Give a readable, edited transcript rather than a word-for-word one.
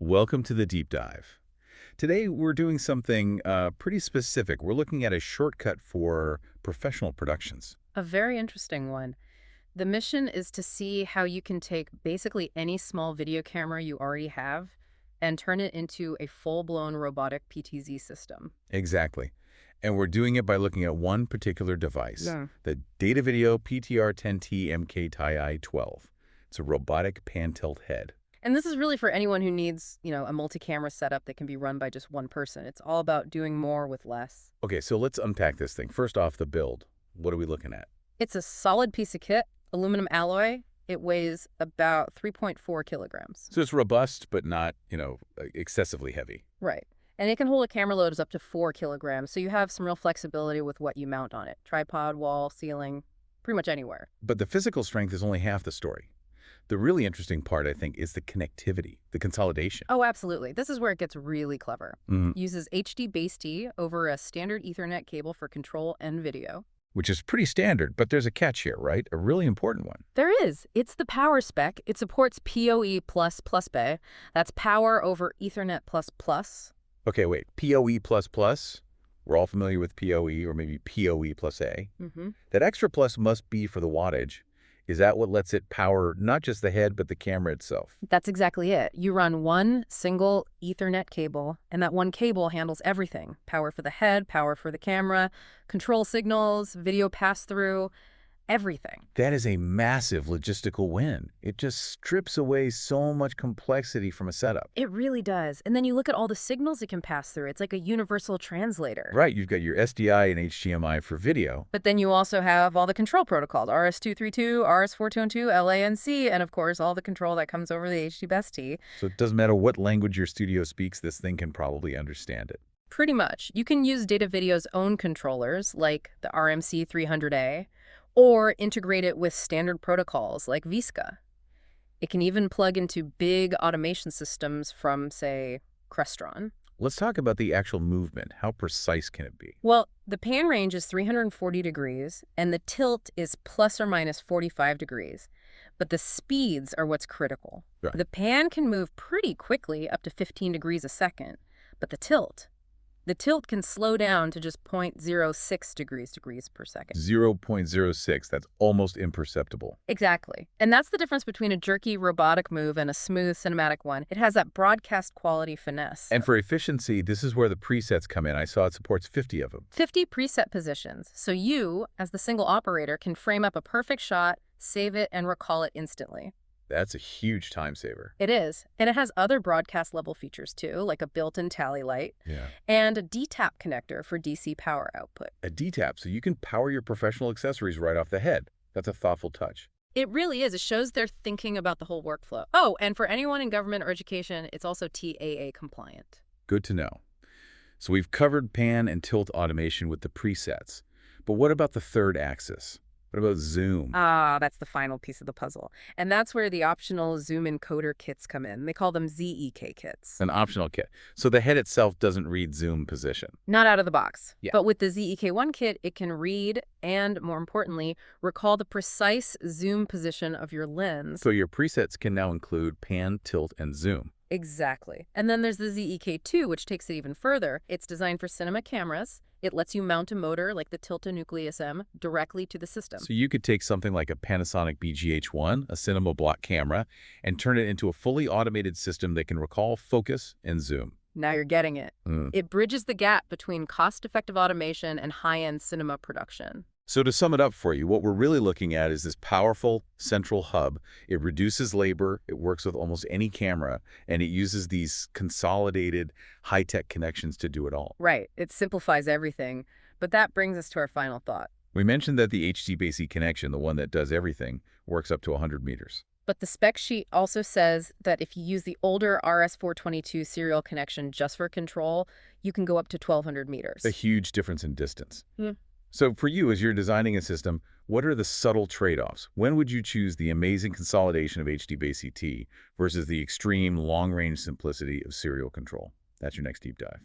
Welcome to the deep dive. Today we're doing something pretty specific. We're looking at a shortcut for professional productions. A very interesting one. The mission is to see how you can take basically any small video camera you already have and turn it into a full-blown robotic PTZ system. Exactly. And we're doing it by looking at one particular device, Yeah. the Datavideo PTR-10T MK-II. It's a robotic pan-tilt head. And this is really for anyone who needs, a multi-camera setup that can be run by just one person. It's all about doing more with less. Okay, so let's unpack this thing. First off, the build. What are we looking at? It's a solid piece of kit, aluminum alloy. It weighs about 3.4 kilograms. So it's robust, but not, excessively heavy. Right. And it can hold a camera load of up to 4 kilograms, so you have some real flexibility with what you mount on it. Tripod, wall, ceiling, pretty much anywhere. But the physical strength is only half the story. The really interesting part, I think, is the connectivity, the consolidation. Oh, absolutely. This is where it gets really clever. Mhm. Uses HDBaseT over a standard Ethernet cable for control and video. Which is pretty standard, but there's a catch here, right? A really important one. There is. It's the power spec. It supports PoE++ bay. That's power over Ethernet++. Okay, wait. PoE++? We're all familiar with PoE or maybe PoE plus A. Mm-hmm. That extra plus must be for the wattage. Is that what lets it power not just the head, but the camera itself? That's exactly it. You run one single Ethernet cable, and that one cable handles everything. Power for the head, power for the camera, control signals, video pass-through, everything. That is a massive logistical win. It just strips away so much complexity from a setup. It really does. And then you look at all the signals it can pass through. It's like a universal translator. Right, you've got your SDI and HDMI for video. But then you also have all the control protocols, RS-232, RS-422, LANC, and of course all the control that comes over the HDBaseT. So it doesn't matter what language your studio speaks, this thing can probably understand it. Pretty much. You can use Datavideo's own controllers, like the RMC300A, or integrate it with standard protocols like VSCA. It can even plug into big automation systems from, say, Crestron. Let's talk about the actual movement. How precise can it be? Well, the pan range is 340 degrees, and the tilt is plus or minus 45 degrees. But the speeds are what's critical. Right. The pan can move pretty quickly, up to 15 degrees a second, but the tilt can slow down to just 0.06 degrees per second. 0.06, that's almost imperceptible. Exactly. And that's the difference between a jerky robotic move and a smooth cinematic one. It has that broadcast quality finesse. And for efficiency, this is where the presets come in. I saw it supports 50 of them. 50 preset positions. So you, as the single operator, can frame up a perfect shot, save it, and recall it instantly. That's a huge time saver. It is. And it has other broadcast level features too, like a built-in tally light Yeah. and a D-tap connector for DC power output. A D-tap, so you can power your professional accessories right off the head. That's a thoughtful touch. It really is. It shows they're thinking about the whole workflow. Oh, and for anyone in government or education, it's also TAA compliant. Good to know. So we've covered pan and tilt automation with the presets. But what about the third axis? What about zoom? Ah, that's the final piece of the puzzle. And that's where the optional zoom encoder kits come in. They call them ZEK kits. An optional kit. So the head itself doesn't read zoom position. Not out of the box. Yeah. But with the ZEK1 kit, it can read and, more importantly, recall the precise zoom position of your lens. So your presets can now include pan, tilt, and zoom. Exactly. And then there's the ZEK2, which takes it even further. It's designed for cinema cameras. It lets you mount a motor like the Tilta Nucleus M directly to the system. So you could take something like a Panasonic BGH1, a cinema block camera, and turn it into a fully automated system that can recall, focus, and zoom. Now you're getting it. It bridges the gap between cost-effective automation and high-end cinema production. So to sum it up for you, what we're really looking at is this powerful central hub. It reduces labor, it works with almost any camera, and it uses these consolidated high-tech connections to do it all. Right. It simplifies everything. But that brings us to our final thought. We mentioned that the HDBaseT connection, the one that does everything, works up to 100 meters. But the spec sheet also says that if you use the older RS-422 serial connection just for control, you can go up to 1,200 meters. A huge difference in distance. Yeah. So for you, as you're designing a system, what are the subtle trade-offs? When would you choose the amazing consolidation of HDBaseT versus the extreme long-range simplicity of serial control? That's your next deep dive.